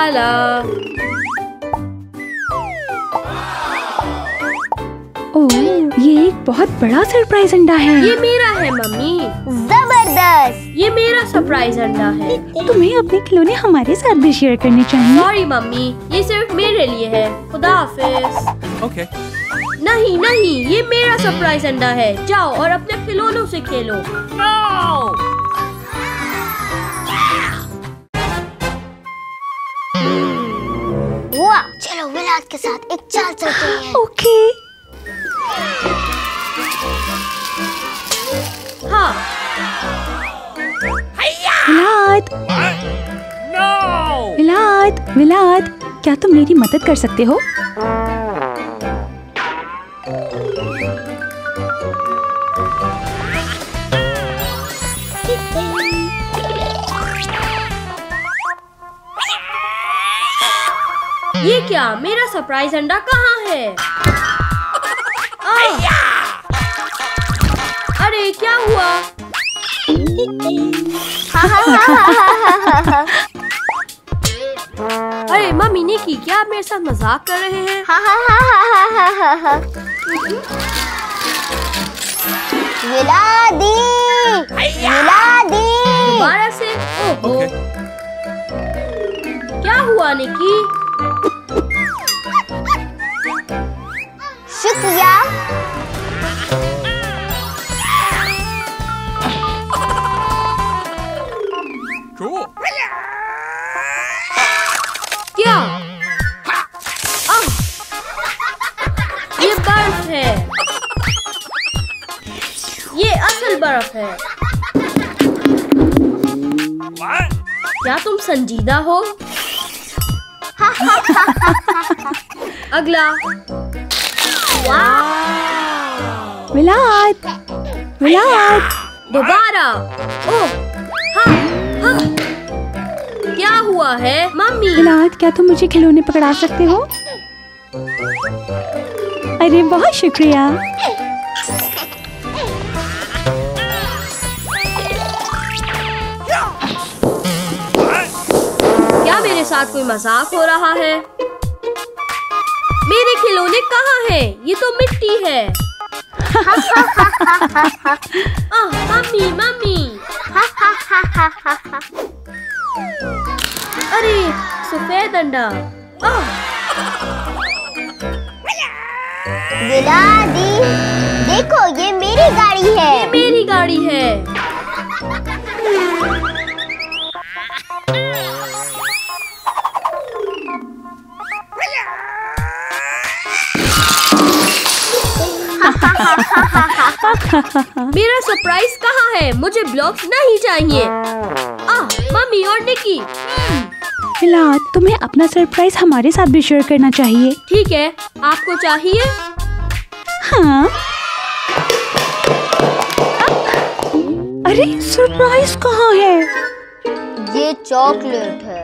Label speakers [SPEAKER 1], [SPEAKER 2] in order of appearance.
[SPEAKER 1] वाला।
[SPEAKER 2] ओह, ये एक बहुत बड़ा सरप्राइज अंडा है।
[SPEAKER 1] ये मेरा है मम्मी।
[SPEAKER 3] जबरदस्त।
[SPEAKER 1] ये मेरा सरप्राइज अंडा है।
[SPEAKER 2] तुम्हें अपने खिलौने हमारे साथ भी शेयर करने चाहिए।
[SPEAKER 1] सॉरी मम्मी, ये सिर्फ मेरे लिए है। खुदा हाफिज।
[SPEAKER 4] Okay.
[SPEAKER 1] नहीं नहीं, ये मेरा सरप्राइज अंडा है। जाओ और अपने खिलौनों से खेलो।
[SPEAKER 3] वाह, चलो विलास के साथ एक चाल चलते हैं।
[SPEAKER 2] ओके।
[SPEAKER 1] हाँ।
[SPEAKER 2] विलाद, विलाद, विलाद, क्या तुम मेरी मदद कर सकते हो?
[SPEAKER 1] ये क्या? मेरा सरप्राइज अंडा कहाँ है? अरे क्या हुआ? अरे मम्मी निकी, क्या आप मेरे साथ मजाक कर रहे हैं?
[SPEAKER 3] विलादी, विलादी।
[SPEAKER 1] दोबारा से? ओहो। क्या हुआ निकी?
[SPEAKER 3] शुक्रिया।
[SPEAKER 4] Cool.
[SPEAKER 1] क्या? ये बर्फ है। ये असल बर्फ है।
[SPEAKER 4] What?
[SPEAKER 1] क्या तुम संजीदा हो? अगला। वाह!
[SPEAKER 2] विलाद, विलाद।
[SPEAKER 1] दोबारा। ओह, हाँ, हाँ। क्या हुआ है मम्मी?
[SPEAKER 2] विलाद, क्या तुम मुझे खिलौने पकड़ा सकते हो? अरे बहुत शुक्रिया।
[SPEAKER 1] क्या मेरे साथ कोई मजाक हो रहा है? मेरे खिलौने कहाँ हैं? ये तो मिट्टी है। Mummy mummy. अरे सफेद अंडा।
[SPEAKER 3] विलादी, देखो ये मेरी गाड़ी है।
[SPEAKER 1] ये मेरी गाड़ी है। मेरा सरप्राइज कहाँ है? मुझे ब्लॉक्स नहीं चाहिए। मम्मी और निकी।
[SPEAKER 2] विलाद, तुम्हें अपना सरप्राइज हमारे साथ भी शेयर करना चाहिए।
[SPEAKER 1] ठीक है, आपको चाहिए?
[SPEAKER 2] हाँ। अरे सरप्राइज कहाँ है?
[SPEAKER 3] ये चॉकलेट है।